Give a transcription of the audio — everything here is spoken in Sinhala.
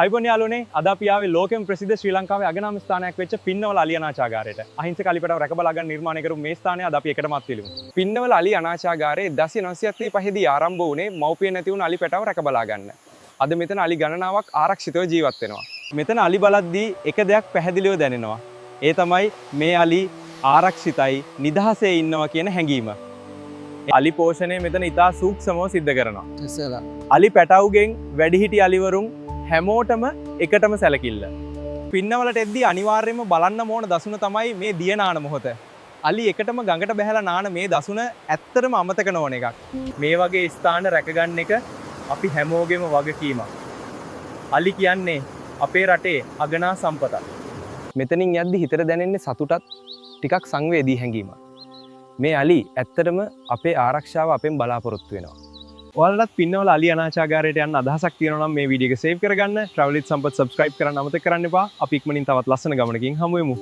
අයිබෝන් යාළුවනේ අද අපි ආවේ ලෝකෙම ප්‍රසිද්ධ ශ්‍රී ලංකාවේ අගනාම ස්ථානයක් වෙච්ච පින්නවල අලි අනාථාගාරයට. අහිංසක අලිපටව රැක බලා ගන්න නිර්මාණය කරපු මේ ස්ථානය අද අපි එකටමත් පිළිමු. පින්නවල අලි අනාථාගාරයේ 1975 දී ආරම්භ වුණේ මව්පිය නැති වුණ අලි පැටව රැක බලා ගන්න. අද මෙතන අලි ගණනාවක් ආරක්ෂිතව ජීවත් වෙනවා. මෙතන අලි බලද්දී එක දෙයක් පැහැදිලිව දැනෙනවා. ඒ තමයි මේ අලි ආරක්ෂිතයි නිදහසේ ඉන්නවා කියන හැඟීම. අලි පෝෂණය මෙතන ඉතා සූක්ෂමව සිද්ධ කරනවා. අලි පැටවුගෙන් වැඩිහිටි අලිවරුන් හැමෝටම එකටම සැලකිල්ල. පින්නවලට එද්දී අනිවාර්යයෙන්ම බලන්න ඕන දසුන තමයි මේ දිය නාන මොහොත. අලි එකටම ගඟට බැහැලා නාන මේ දසුන ඇත්තටම අමතක නොවන එකක්. මේ වගේ ස්ථාන රැකගන්න එක අපි හැමෝගෙම වගකීමක්. අලි කියන්නේ අපේ රටේ අගනා සම්පතක්. මෙතනින් යද්දි හිතට දැනෙන්නේ සතුටත් ටිකක් සංවේදී හැඟීමක්. මේ අලි ඇත්තටම අපේ ආරක්ෂාව අපෙන් බලාපොරොත්තු වෙනවා. ඔයාලටත් පින්නවල අලි අනාථාගාරයට යන්න අදහසක් තියෙනවා නම් මේ වීඩියෝ එක සේව් කරගන්න. Travel with Sampath subscribe කරන්න අමතක කරන්න එපා. අපි ඉක්මනින් තවත් ලස්සන ගමනකින් හමු වෙමු.